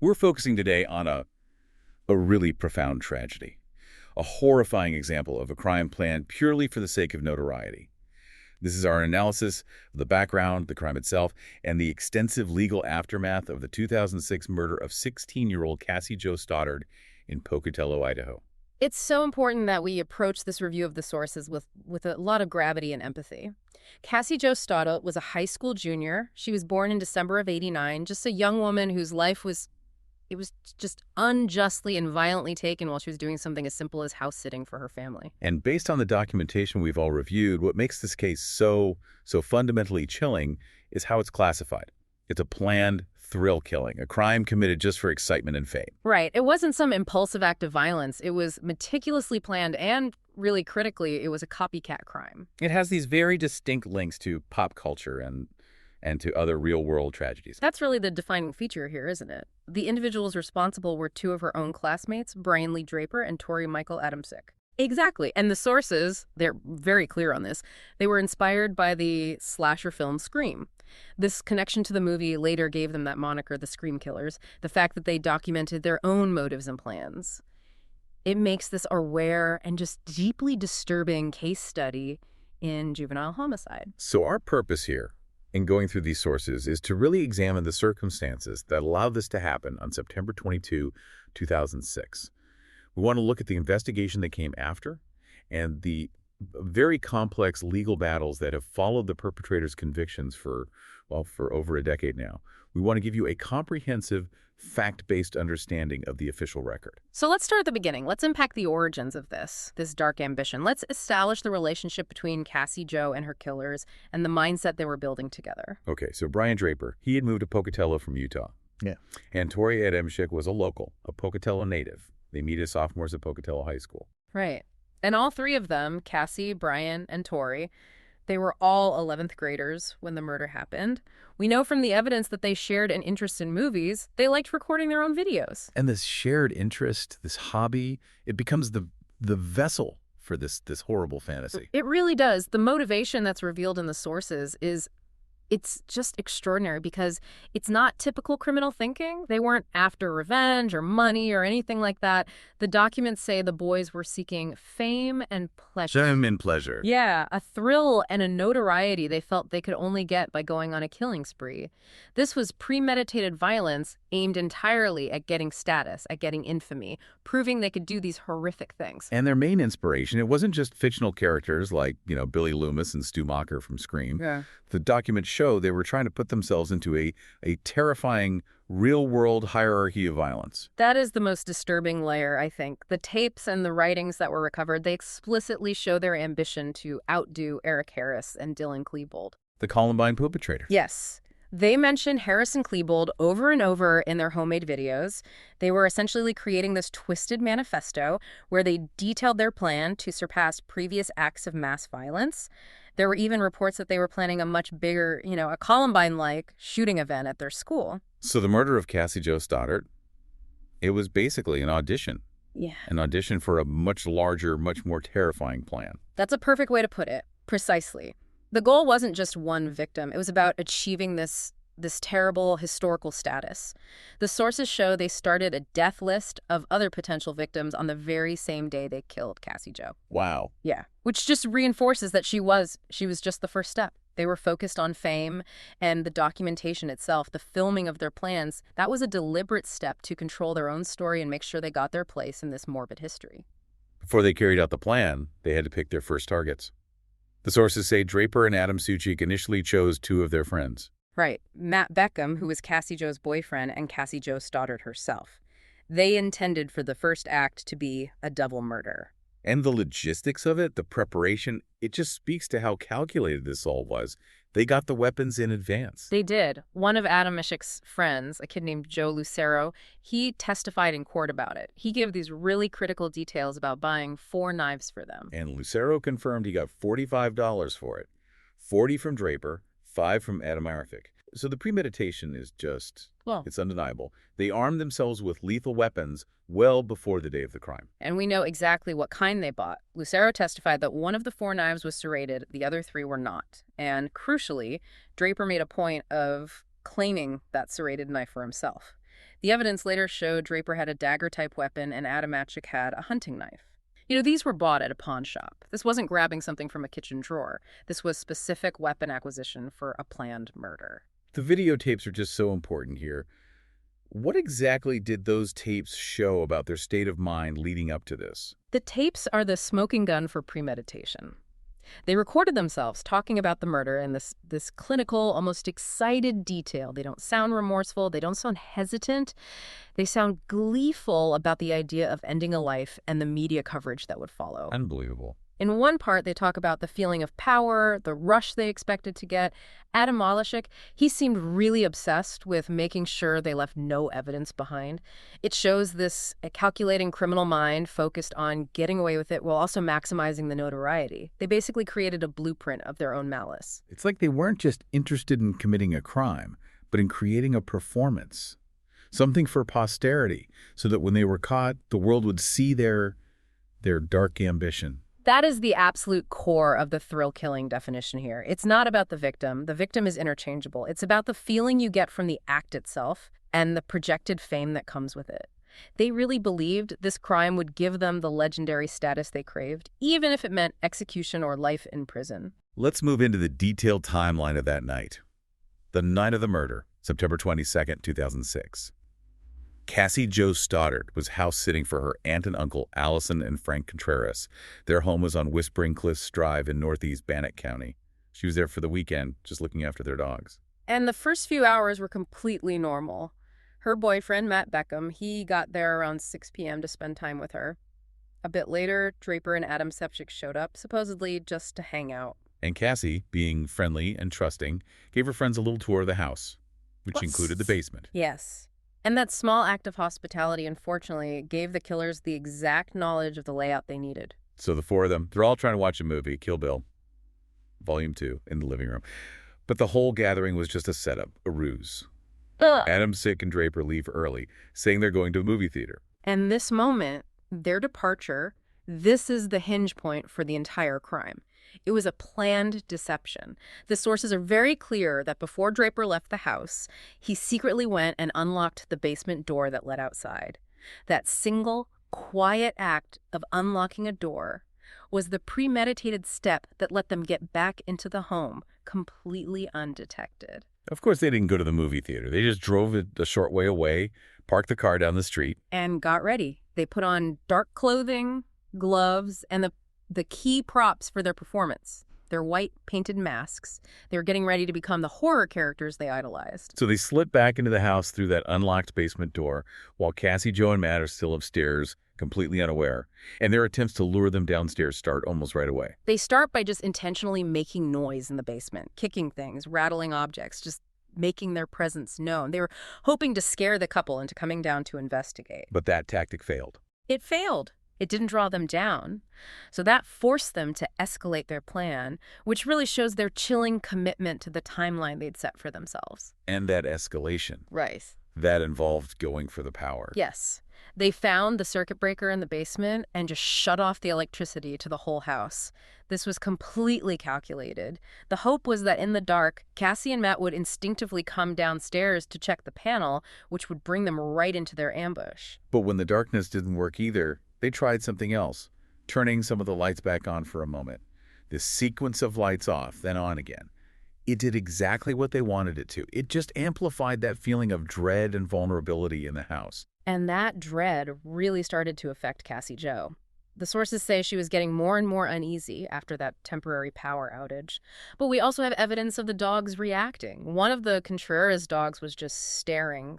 We're focusing today on a really profound tragedy, a horrifying example of a crime planned purely for the sake of notoriety. This is our analysis of the background, the crime itself, and the extensive legal aftermath of the 2006 murder of 16-year-old Cassie Jo Stoddart in Pocatello, Idaho. It's so important that we approach this review of the sources with a lot of gravity and empathy. Cassie Jo Stoddart was a high school junior. She was born in December of '89, just a young woman whose life was just unjustly and violently taken while she was doing something as simple as house sitting for her family. And based on the documentation we've all reviewed, what makes this case so fundamentally chilling is how it's classified. It's a planned thrill killing, a crime committed just for excitement and fame. Right. It wasn't some impulsive act of violence. It was meticulously planned and, really critically, it was a copycat crime. It has these very distinct links to pop culture and to other real-world tragedies. That's really the defining feature here, isn't it? The individuals responsible were two of her own classmates, Brian Lee Draper and Tori Michael Adamsick. Exactly. And the sources, they're very clear on this, they were inspired by the slasher film Scream. This connection to the movie later gave them that moniker, the Scream Killers, the fact that they documented their own motives and plans. It makes this a rare and just deeply disturbing case study in juvenile homicide. So our purpose here in going through these sources is to really examine the circumstances that allowed this to happen on September 22, 2006. We want to look at the investigation that came after and the very complex legal battles that have followed the perpetrators' convictions for over a decade now. We want to give you a comprehensive, fact-based understanding of the official record. So let's start at the beginning. Let's unpack the origins of this dark ambition. Let's establish the relationship between Cassie Jo and her killers and the mindset they were building together. Okay, so Brian Draper, he had moved to Pocatello from Utah. Yeah. And Tori Adamsick was a local, a Pocatello native. They meet as sophomores at Pocatello High School. Right. And all three of them, Cassie, Brian, and Tori, they were all 11th graders when the murder happened. We know from the evidence that they shared an interest in movies. They liked recording their own videos. And this shared interest, this hobby, it becomes the vessel for this horrible fantasy. It really does. The motivation that's revealed in the sources it's just extraordinary because it's not typical criminal thinking. They weren't after revenge or money or anything like that. The documents say the boys were seeking fame and pleasure. Fame and pleasure. Yeah, a thrill and a notoriety they felt they could only get by going on a killing spree. This was premeditated violence aimed entirely at getting status, at getting infamy, proving they could do these horrific things. And their main inspiration, it wasn't just fictional characters like, Billy Loomis and Stu Macher from Scream. Yeah. The documents show they were trying to put themselves into a terrifying real-world hierarchy of violence. That is the most disturbing layer, I think. The tapes and the writings that were recovered, they explicitly show their ambition to outdo Eric Harris and Dylan Klebold. The Columbine perpetrators. Yes. They mentioned Harris and Klebold over and over in their homemade videos. They were essentially creating this twisted manifesto where they detailed their plan to surpass previous acts of mass violence. There were even reports that they were planning a much bigger, a Columbine-like shooting event at their school. So the murder of Cassie Jo Stoddart, it was basically an audition. Yeah. An audition for a much larger, much more terrifying plan. That's a perfect way to put it. Precisely. The goal wasn't just one victim. It was about achieving this terrible historical status. The sources show they started a death list of other potential victims on the very same day they killed Cassie Jo. Wow. Yeah. Which just reinforces that she was just the first step. They were focused on fame and the documentation itself, the filming of their plans. That was a deliberate step to control their own story and make sure they got their place in this morbid history. Before they carried out the plan, they had to pick their first targets. The sources say Draper and Adam Suchik initially chose two of their friends. Right. Matt Beckham, who was Cassie Jo's boyfriend, and Cassie Jo Stoddart herself. They intended for the first act to be a double murder. And the logistics of it, the preparation, it just speaks to how calculated this all was. They got the weapons in advance. They did. One of Adam Mishik's friends, a kid named Joe Lucero, he testified in court about it. He gave these really critical details about buying 4 knives for them. And Lucero confirmed he got $45 for it. 40 from Draper, 5 from Adam Arifik. So the premeditation is just, it's undeniable. They armed themselves with lethal weapons well before the day of the crime. And we know exactly what kind they bought. Lucero testified that one of the 4 knives was serrated, the other 3 were not. And crucially, Draper made a point of claiming that serrated knife for himself. The evidence later showed Draper had a dagger-type weapon and Adamachik had a hunting knife. These were bought at a pawn shop. This wasn't grabbing something from a kitchen drawer. This was specific weapon acquisition for a planned murder. The videotapes are just so important here. What exactly did those tapes show about their state of mind leading up to this? The tapes are the smoking gun for premeditation. They recorded themselves talking about the murder in this clinical, almost excited detail. They don't sound remorseful. They don't sound hesitant. They sound gleeful about the idea of ending a life and the media coverage that would follow. Unbelievable. In one part, they talk about the feeling of power, the rush they expected to get. Adam Malashik, he seemed really obsessed with making sure they left no evidence behind. It shows this calculating criminal mind focused on getting away with it while also maximizing the notoriety. They basically created a blueprint of their own malice. It's like they weren't just interested in committing a crime, but in creating a performance. Something for posterity, so that when they were caught, the world would see their dark ambition. That is the absolute core of the thrill-killing definition here. It's not about the victim. The victim is interchangeable. It's about the feeling you get from the act itself and the projected fame that comes with it. They really believed this crime would give them the legendary status they craved, even if it meant execution or life in prison. Let's move into the detailed timeline of that night. The night of the murder, September 22nd, 2006. Cassie Jo Stoddart was house-sitting for her aunt and uncle, Allison and Frank Contreras. Their home was on Whispering Cliffs Drive in northeast Bannock County. She was there for the weekend, just looking after their dogs. And the first few hours were completely normal. Her boyfriend, Matt Beckham, he got there around 6 p.m. to spend time with her. A bit later, Draper and Adam Sepchik showed up, supposedly just to hang out. And Cassie, being friendly and trusting, gave her friends a little tour of the house, which included the basement. Yes. And that small act of hospitality, unfortunately, gave the killers the exact knowledge of the layout they needed. So the four of them, they're all trying to watch a movie, Kill Bill, Volume 2, in the living room. But the whole gathering was just a setup, a ruse. Adamchik and Draper leave early, saying they're going to a movie theater. And this moment, their departure, this is the hinge point for the entire crime. It was a planned deception. The sources are very clear that before Draper left the house, he secretly went and unlocked the basement door that led outside. That single, quiet act of unlocking a door was the premeditated step that let them get back into the home completely undetected. Of course, they didn't go to the movie theater. They just drove it a short way away, parked the car down the street. And got ready. They put on dark clothing, gloves, and the key props for their performance. Their white painted masks. They were getting ready to become the horror characters they idolized. So they slip back into the house through that unlocked basement door, while Cassie, Jo, and Matt are still upstairs, completely unaware. And their attempts to lure them downstairs start almost right away. They start by just intentionally making noise in the basement, kicking things, rattling objects, just making their presence known. They were hoping to scare the couple into coming down to investigate. But that tactic failed. It failed. It didn't draw them down. So that forced them to escalate their plan, which really shows their chilling commitment to the timeline they'd set for themselves. And that escalation. Right. That involved going for the power. Yes. They found the circuit breaker in the basement and just shut off the electricity to the whole house. This was completely calculated. The hope was that in the dark, Cassie and Matt would instinctively come downstairs to check the panel, which would bring them right into their ambush. But when the darkness didn't work either, they tried something else, turning some of the lights back on for a moment. This sequence of lights off, then on again. It did exactly what they wanted it to. It just amplified that feeling of dread and vulnerability in the house. And that dread really started to affect Cassie Jo. The sources say she was getting more and more uneasy after that temporary power outage. But we also have evidence of the dogs reacting. One of the Contreras dogs was just staring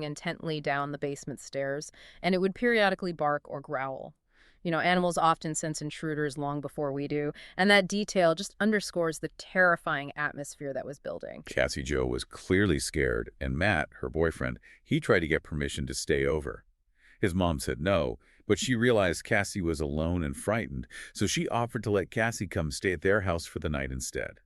intently down the basement stairs, and it would periodically bark or growl. Animals often sense intruders long before we do, and that detail just underscores the terrifying atmosphere that was building. Cassie Jo was clearly scared, and Matt, her boyfriend, he tried to get permission to stay over. His mom said no, but she realized Cassie was alone and frightened, so she offered to let Cassie come stay at their house for the night instead.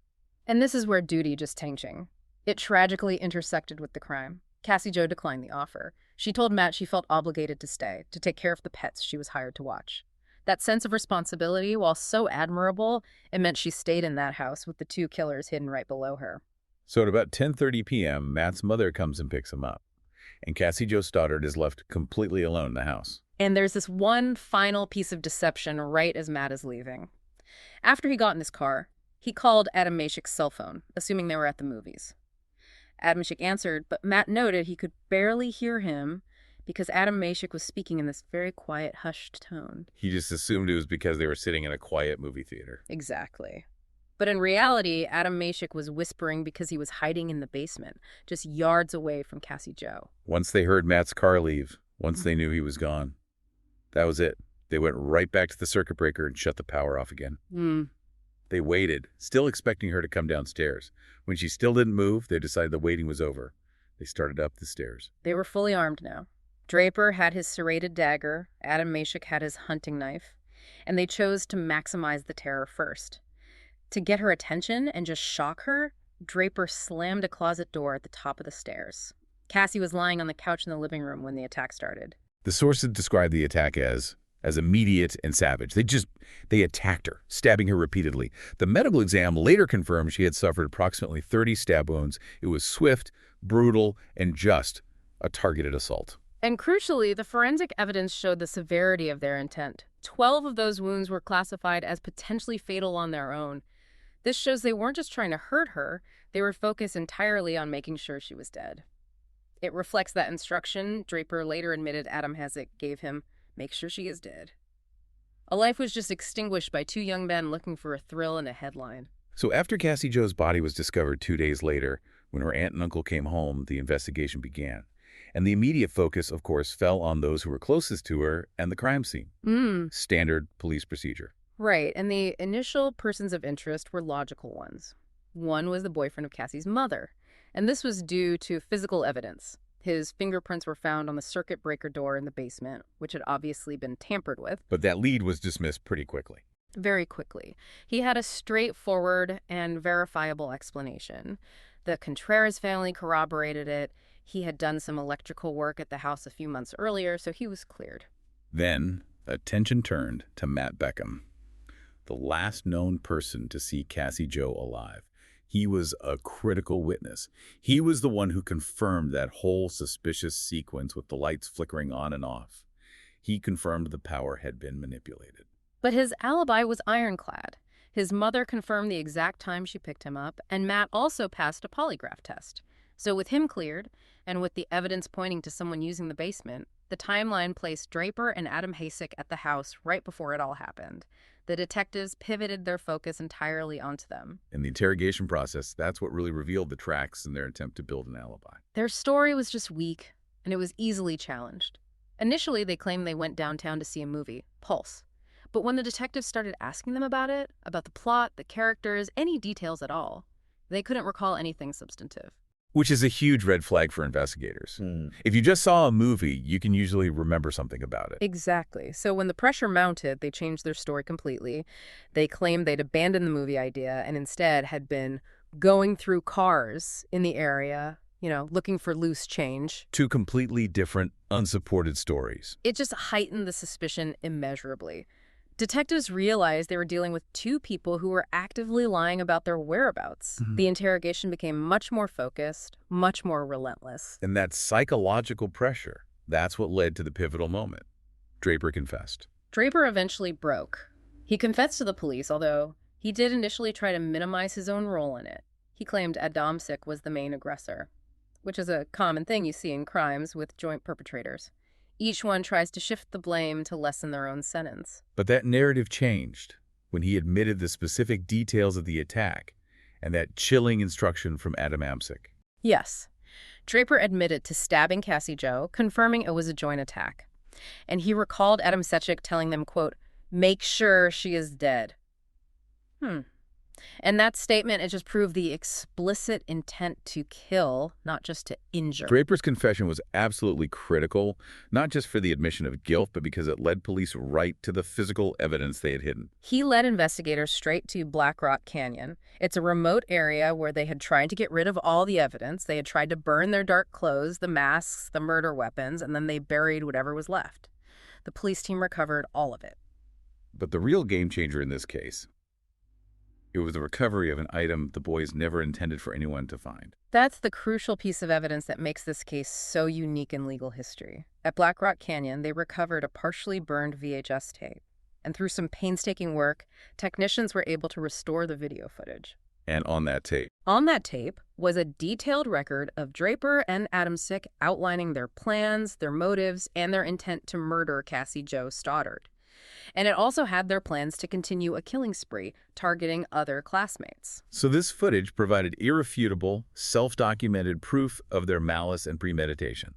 And this is where duty just changing. It tragically intersected with the crime. Cassie Jo declined the offer. She told Matt she felt obligated to stay, to take care of the pets she was hired to watch. That sense of responsibility, while so admirable, it meant she stayed in that house with the two killers hidden right below her. So at about 10:30 p.m., Matt's mother comes and picks him up. and Cassie Jo Stoddart is left completely alone in the house. And there's this one final piece of deception right as Matt is leaving. After he got in his car, he called Adam Mashik's cell phone, assuming they were at the movies. Adam Mashik answered, but Matt noted he could barely hear him because Adam Mashik was speaking in this very quiet, hushed tone. He just assumed it was because they were sitting in a quiet movie theater. Exactly. But in reality, Adam Mashik was whispering because he was hiding in the basement, just yards away from Cassie Jo. Once they heard Matt's car leave, once they knew he was gone, that was it. They went right back to the circuit breaker and shut the power off again. They waited, still expecting her to come downstairs. When she still didn't move, they decided the waiting was over. They started up the stairs. They were fully armed now. Draper had his serrated dagger, Adam Mashik had his hunting knife, and they chose to maximize the terror first. To get her attention and just shock her, Draper slammed a closet door at the top of the stairs. Cassie was lying on the couch in the living room when the attack started. The sources described the attack as immediate and savage. They attacked her, stabbing her repeatedly. The medical exam later confirmed she had suffered approximately 30 stab wounds. It was swift, brutal, and just a targeted assault. And crucially, the forensic evidence showed the severity of their intent. 12 of those wounds were classified as potentially fatal on their own. This shows they weren't just trying to hurt her, they were focused entirely on making sure she was dead. It reflects that instruction Draper later admitted Adam Mashik gave him, make sure she is dead. A life was just extinguished by two young men looking for a thrill and a headline. So after Cassie Jo's body was discovered 2 days later, when her aunt and uncle came home, the investigation began. And the immediate focus, of course, fell on those who were closest to her and the crime scene. Standard police procedure. Right, and the initial persons of interest were logical ones. One was the boyfriend of Cassie's mother, and this was due to physical evidence. His fingerprints were found on the circuit breaker door in the basement, which had obviously been tampered with. But that lead was dismissed pretty quickly. Very quickly. He had a straightforward and verifiable explanation. The Contreras family corroborated it. He had done some electrical work at the house a few months earlier, so he was cleared. Then, attention turned to Matt Beckham, the last known person to see Cassie Jo alive. He was a critical witness. He was the one who confirmed that whole suspicious sequence with the lights flickering on and off. He confirmed the power had been manipulated. But his alibi was ironclad. His mother confirmed the exact time she picked him up, and Matt also passed a polygraph test. So with him cleared, and with the evidence pointing to someone using the basement, the timeline placed Draper and Adam Mashik at the house right before it all happened. The detectives pivoted their focus entirely onto them. In the interrogation process, that's what really revealed the tracks in their attempt to build an alibi. Their story was just weak, and it was easily challenged. Initially, they claimed they went downtown to see a movie, Pulse. But when the detectives started asking them about it, about the plot, the characters, any details at all, they couldn't recall anything substantive. Which is a huge red flag for investigators. If you just saw a movie, you can usually remember something about it. Exactly. So when the pressure mounted, they changed their story completely. They claimed they'd abandoned the movie idea and instead had been going through cars in the area, looking for loose change. Two completely different, unsupported stories. It just heightened the suspicion immeasurably. Detectives realized they were dealing with two people who were actively lying about their whereabouts. The interrogation became much more focused, much more relentless. And that psychological pressure, that's what led to the pivotal moment. Draper confessed. Draper eventually broke. He confessed to the police, although he did initially try to minimize his own role in it. He claimed Adam Mashik was the main aggressor, which is a common thing you see in crimes with joint perpetrators. Each one tries to shift the blame to lessen their own sentence. But that narrative changed when he admitted the specific details of the attack and that chilling instruction from Adam Mashik. Yes. Draper admitted to stabbing Cassie Jo, confirming it was a joint attack. And he recalled Adam Mashik telling them, quote, make sure she is dead. And that statement, it just proved the explicit intent to kill, not just to injure. Draper's confession was absolutely critical, not just for the admission of guilt, but because it led police right to the physical evidence they had hidden. He led investigators straight to Black Rock Canyon. It's a remote area where they had tried to get rid of all the evidence. They had tried to burn their dark clothes, the masks, the murder weapons, and then they buried whatever was left. The police team recovered all of it. But the real game changer in this case It was the recovery of an item the boys never intended for anyone to find. That's the crucial piece of evidence that makes this case so unique in legal history. At Black Rock Canyon, they recovered a partially burned VHS tape. And through some painstaking work, technicians were able to restore the video footage. And on that tape. On that tape was a detailed record of Draper and Adamsick outlining their plans, their motives, and their intent to murder Cassie Jo Stoddart. And it also had their plans to continue a killing spree, targeting other classmates. So this footage provided irrefutable, self-documented proof of their malice and premeditation.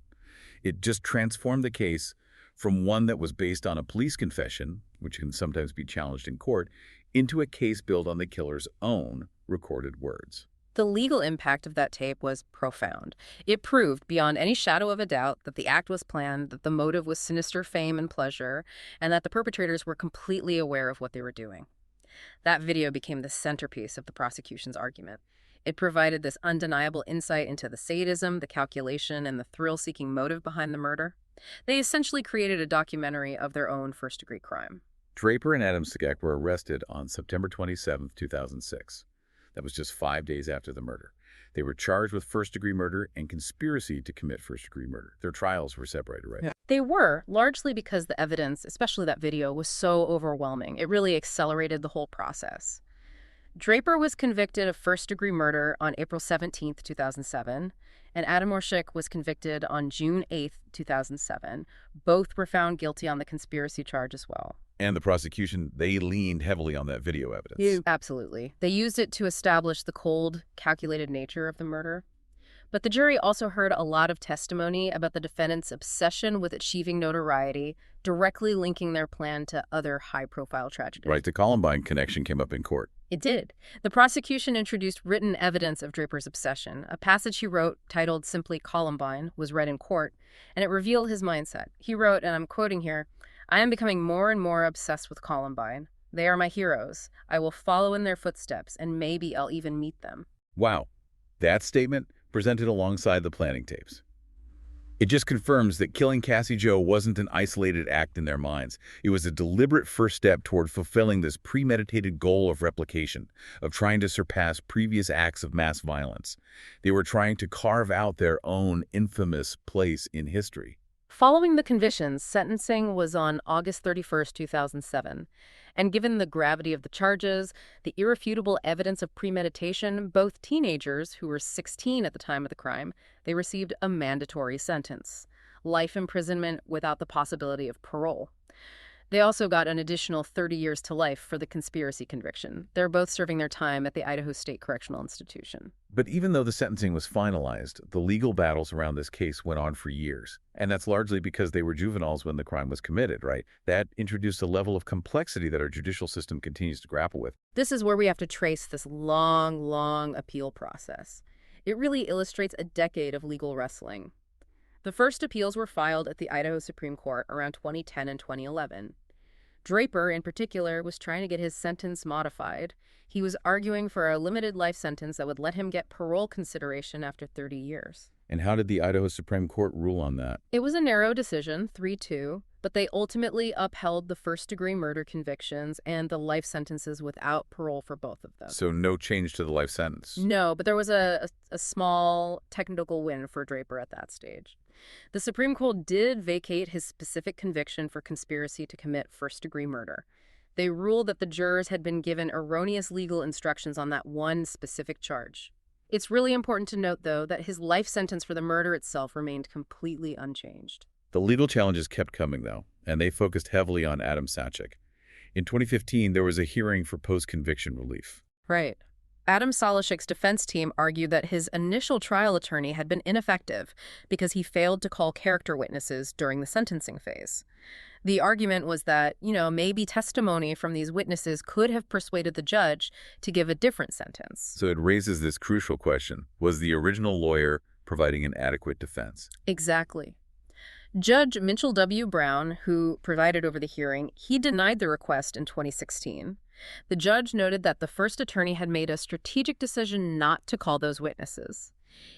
It just transformed the case from one that was based on a police confession, which can sometimes be challenged in court, into a case built on the killer's own recorded words. The legal impact of that tape was profound. It proved beyond any shadow of a doubt that the act was planned, that the motive was sinister fame and pleasure, and that the perpetrators were completely aware of what they were doing. That video became the centerpiece of the prosecution's argument. It provided this undeniable insight into the sadism, the calculation, and the thrill-seeking motive behind the murder. They essentially created a documentary of their own first-degree crime. Draper and Adamsick were arrested on September 27, 2006. That was just 5 days after the murder. They were charged with first-degree murder and conspiracy to commit first-degree murder. Their trials were separated, right? Yeah. They were, largely because the evidence, especially that video, was so overwhelming. It really accelerated the whole process. Draper was convicted of first-degree murder on April 17, 2007, and Adamsick was convicted on June 8, 2007. Both were found guilty on the conspiracy charge as well. And the prosecution, they leaned heavily on that video evidence. Absolutely. They used it to establish the cold, calculated nature of the murder. But the jury also heard a lot of testimony about the defendant's obsession with achieving notoriety, directly linking their plan to other high-profile tragedies. Right, the Columbine connection came up in court. It did. The prosecution introduced written evidence of Draper's obsession. A passage he wrote, titled simply Columbine, was read in court, and it revealed his mindset. He wrote, and I'm quoting here, "I am becoming more and more obsessed with Columbine. They are my heroes. I will follow in their footsteps, and maybe I'll even meet them." Wow. That statement presented alongside the planning tapes. It just confirms that killing Cassie Jo wasn't an isolated act in their minds. It was a deliberate first step toward fulfilling this premeditated goal of replication, of trying to surpass previous acts of mass violence. They were trying to carve out their own infamous place in history. Following the convictions, sentencing was on August 31, 2007. And given the gravity of the charges, the irrefutable evidence of premeditation, both teenagers, who were 16 at the time of the crime, they received a mandatory sentence: life imprisonment without the possibility of parole. They also got an additional 30 years to life for the conspiracy conviction. They're both serving their time at the Idaho State Correctional Institution. But even though the sentencing was finalized, the legal battles around this case went on for years. And that's largely because they were juveniles when the crime was committed, right? That introduced a level of complexity that our judicial system continues to grapple with. This is where we have to trace this long appeal process. It really illustrates a decade of legal wrestling. The first appeals were filed at the Idaho Supreme Court around 2010 and 2011. Draper, in particular, was trying to get his sentence modified. He was arguing for a limited life sentence that would let him get parole consideration after 30 years. And how did the Idaho Supreme Court rule on that? It was a narrow decision, 3-2, but they ultimately upheld the first-degree murder convictions and the life sentences without parole for both of them. So no change to the life sentence? No, but there was a small technical win for Draper at that stage. The Supreme Court did vacate his specific conviction for conspiracy to commit first-degree murder. They ruled that the jurors had been given erroneous legal instructions on that one specific charge. It's really important to note, though, that his life sentence for the murder itself remained completely unchanged. The legal challenges kept coming, though, and they focused heavily on Adamsick. In 2015, there was a hearing for post-conviction relief. Right. Adam Soloshick's defense team argued that his initial trial attorney had been ineffective because he failed to call character witnesses during the sentencing phase. The argument was that, maybe testimony from these witnesses could have persuaded the judge to give a different sentence. So it raises this crucial question: was the original lawyer providing an adequate defense? Exactly. Judge Mitchell W. Brown, who presided over the hearing, he denied the request in 2016. The judge noted that the first attorney had made a strategic decision not to call those witnesses.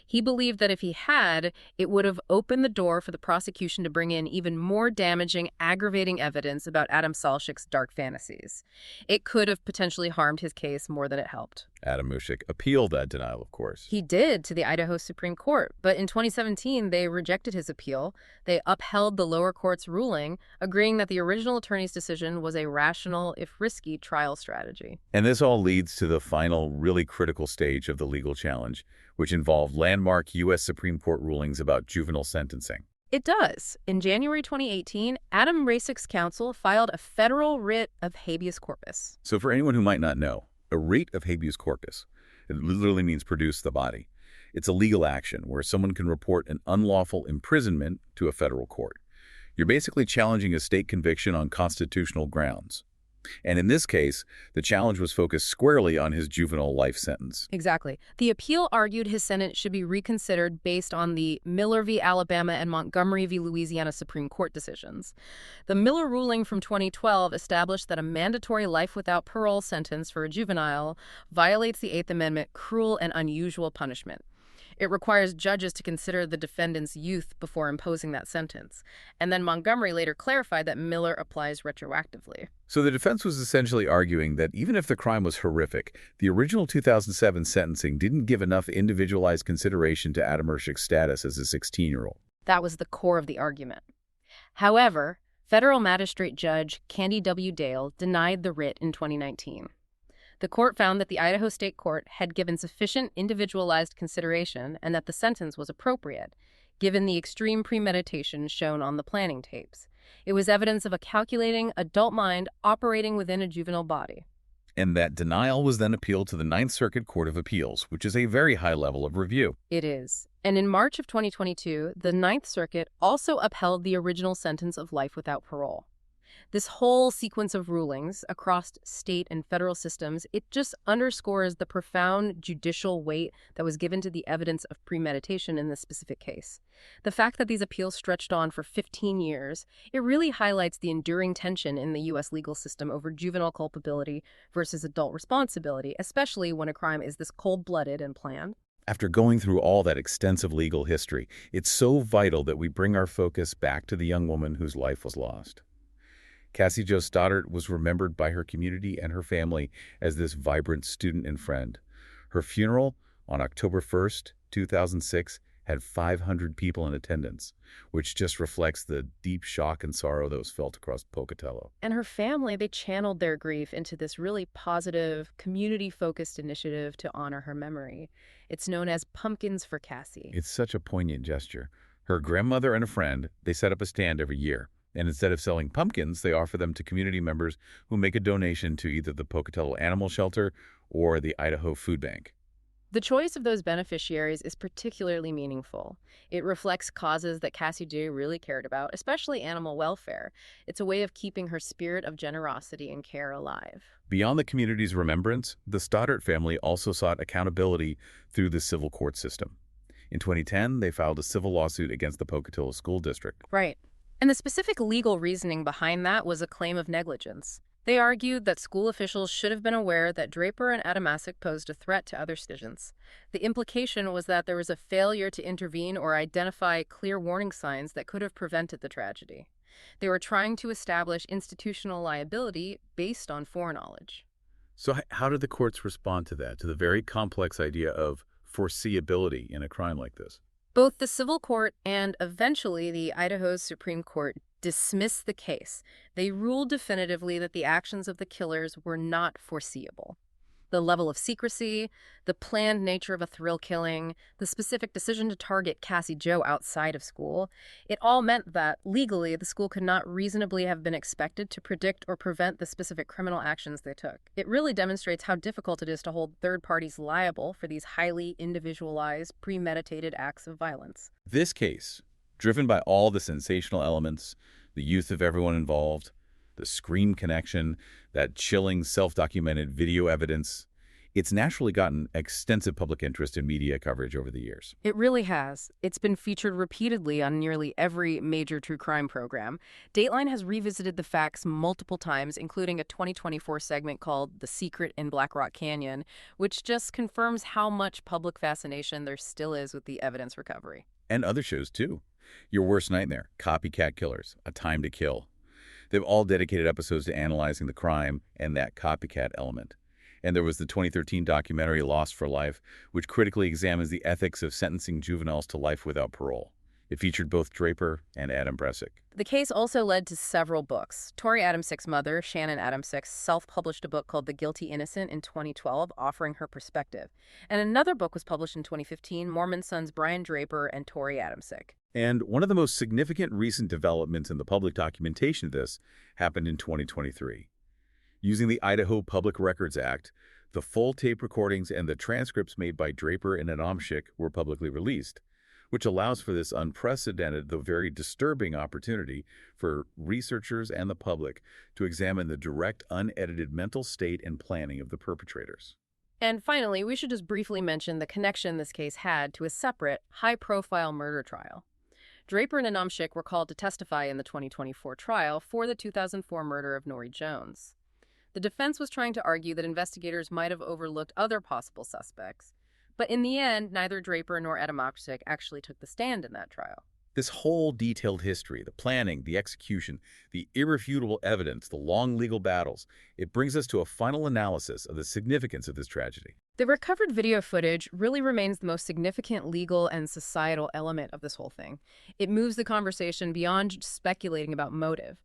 He believed that if he had, it would have opened the door for the prosecution to bring in even more damaging, aggravating evidence about Adam Salchik's dark fantasies. It could have potentially harmed his case more than it helped. Adam Mushik appealed that denial, of course. He did to the Idaho Supreme Court, but in 2017, they rejected his appeal. They upheld the lower court's ruling, agreeing that the original attorney's decision was a rational, if risky, trial strategy. And this all leads to the final, really critical stage of the legal challenge, which involved landmark U.S. Supreme Court rulings about juvenile sentencing. It does. In January 2018, Adam Rasick's counsel filed a federal writ of habeas corpus. So for anyone who might not know, a writ of habeas corpus, it literally means produce the body. It's a legal action where someone can report an unlawful imprisonment to a federal court. You're basically challenging a state conviction on constitutional grounds. And in this case, the challenge was focused squarely on his juvenile life sentence. Exactly. The appeal argued his sentence should be reconsidered based on the Miller v. Alabama and Montgomery v. Louisiana Supreme Court decisions. The Miller ruling from 2012 established that a mandatory life without parole sentence for a juvenile violates the Eighth Amendment cruel and unusual punishment. It requires judges to consider the defendant's youth before imposing that sentence. And then Montgomery later clarified that Miller applies retroactively. So the defense was essentially arguing that even if the crime was horrific, the original 2007 sentencing didn't give enough individualized consideration to Adam Rasick's status as a 16-year-old. That was the core of the argument. However, federal magistrate judge Candy W. Dale denied the writ in 2019. The court found that the Idaho State Court had given sufficient individualized consideration and that the sentence was appropriate, given the extreme premeditation shown on the planning tapes. It was evidence of a calculating adult mind operating within a juvenile body. And that denial was then appealed to the Ninth Circuit Court of Appeals, which is a very high level of review. It is. And in March of 2022, the Ninth Circuit also upheld the original sentence of life without parole. This whole sequence of rulings across state and federal systems, it just underscores the profound judicial weight that was given to the evidence of premeditation in this specific case. The fact that these appeals stretched on for 15 years, it really highlights the enduring tension in the U.S. legal system over juvenile culpability versus adult responsibility, especially when a crime is this cold-blooded and planned. After going through all that extensive legal history, it's so vital that we bring our focus back to the young woman whose life was lost. Cassie Jo Stoddart was remembered by her community and her family as this vibrant student and friend. Her funeral on October 1st, 2006, had 500 people in attendance, which just reflects the deep shock and sorrow that was felt across Pocatello. And her family, they channeled their grief into this really positive, community-focused initiative to honor her memory. It's known as Pumpkins for Cassie. It's such a poignant gesture. Her grandmother and a friend, they set up a stand every year. And instead of selling pumpkins, they offer them to community members who make a donation to either the Pocatello Animal Shelter or the Idaho Food Bank. The choice of those beneficiaries is particularly meaningful. It reflects causes that Cassie Jo really cared about, especially animal welfare. It's a way of keeping her spirit of generosity and care alive. Beyond the community's remembrance, the Stoddart family also sought accountability through the civil court system. In 2010, they filed a civil lawsuit against the Pocatello School District. Right. And the specific legal reasoning behind that was a claim of negligence. They argued that school officials should have been aware that Draper and Adamasic posed a threat to other students. The implication was that there was a failure to intervene or identify clear warning signs that could have prevented the tragedy. They were trying to establish institutional liability based on foreknowledge. So how did the courts respond to that, to the very complex idea of foreseeability in a crime like this? Both the civil court and eventually the Idaho's Supreme Court dismissed the case. They ruled definitively that the actions of the killers were not foreseeable. The level of secrecy, the planned nature of a thrill killing, the specific decision to target Cassie Jo outside of school, it all meant that, legally, the school could not reasonably have been expected to predict or prevent the specific criminal actions they took. It really demonstrates how difficult it is to hold third parties liable for these highly individualized, premeditated acts of violence. This case, driven by all the sensational elements, the youth of everyone involved, the screen connection, that chilling self-documented video evidence, It's naturally gotten extensive public interest and media coverage over the years. It really has. It's been featured repeatedly on nearly every major true crime program. Dateline has revisited the facts multiple times, including a 2024 segment called The Secret in Black Rock Canyon, which just confirms how much public fascination there still is with the evidence recovery. And other shows, too. Your Worst Nightmare, Copycat Killers, A Time to Kill. They've all dedicated episodes to analyzing the crime and that copycat element. And there was the 2013 documentary Lost for Life, which critically examines the ethics of sentencing juveniles to life without parole. It featured both Draper and Adam Bresic. The case also led to several books. Tori Adamsick's mother, Shannon Adamsick, self-published a book called The Guilty Innocent in 2012, offering her perspective. And another book was published in 2015, Mormon sons Brian Draper and Tori Adamsick. And one of the most significant recent developments in the public documentation of this happened in 2023. Using the Idaho Public Records Act, the full tape recordings and the transcripts made by Draper and Adamsick were publicly released, which allows for this unprecedented, though very disturbing opportunity for researchers and the public to examine the direct, unedited mental state and planning of the perpetrators. And finally, we should just briefly mention the connection this case had to a separate, high-profile murder trial. Draper and Adamsick were called to testify in the 2024 trial for the 2004 murder of Norrie Jones. The defense was trying to argue that investigators might have overlooked other possible suspects, but in the end, neither Draper nor Adamsick actually took the stand in that trial. This whole detailed history, the planning, the execution, the irrefutable evidence, the long legal battles, it brings us to a final analysis of the significance of this tragedy. The recovered video footage really remains the most significant legal and societal element of this whole thing. It moves the conversation beyond just speculating about motive.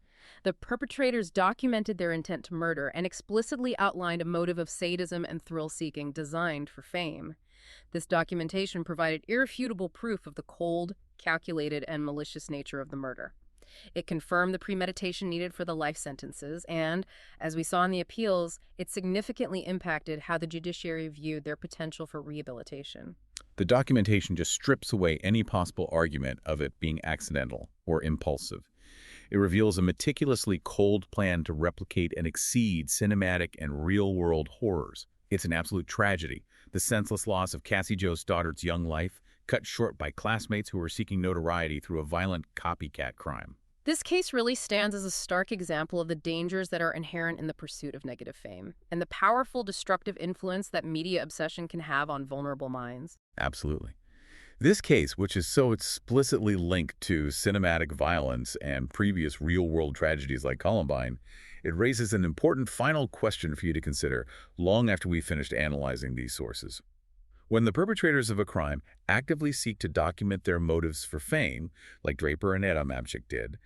The perpetrators documented their intent to murder and explicitly outlined a motive of sadism and thrill-seeking designed for fame. This documentation provided irrefutable proof of the cold, calculated, and malicious nature of the murder. It confirmed the premeditation needed for the life sentences, and, as we saw in the appeals, it significantly impacted how the judiciary viewed their potential for rehabilitation. The documentation just strips away any possible argument of it being accidental or impulsive. It reveals a meticulously cold plan to replicate and exceed cinematic and real-world horrors. It's an absolute tragedy, the senseless loss of Cassie Jo Stoddart's young life, cut short by classmates who were seeking notoriety through a violent copycat crime. This case really stands as a stark example of the dangers that are inherent in the pursuit of negative fame, and the powerful destructive influence that media obsession can have on vulnerable minds. Absolutely. This case, which is so explicitly linked to cinematic violence and previous real-world tragedies like Columbine, it raises an important final question for you to consider long after we've finished analyzing these sources. When the perpetrators of a crime actively seek to document their motives for fame, like Draper and Adamsick did,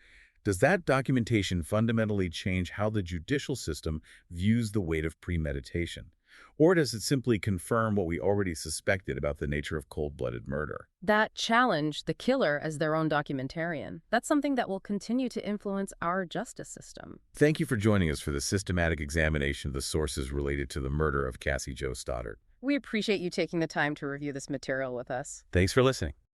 does that documentation fundamentally change how the judicial system views the weight of premeditation? Or does it simply confirm what we already suspected about the nature of cold-blooded murder? That challenge the killer as their own documentarian, that's something that will continue to influence our justice system. Thank you for joining us for the systematic examination of the sources related to the murder of Cassie Jo Stoddart. We appreciate you taking the time to review this material with us. Thanks for listening.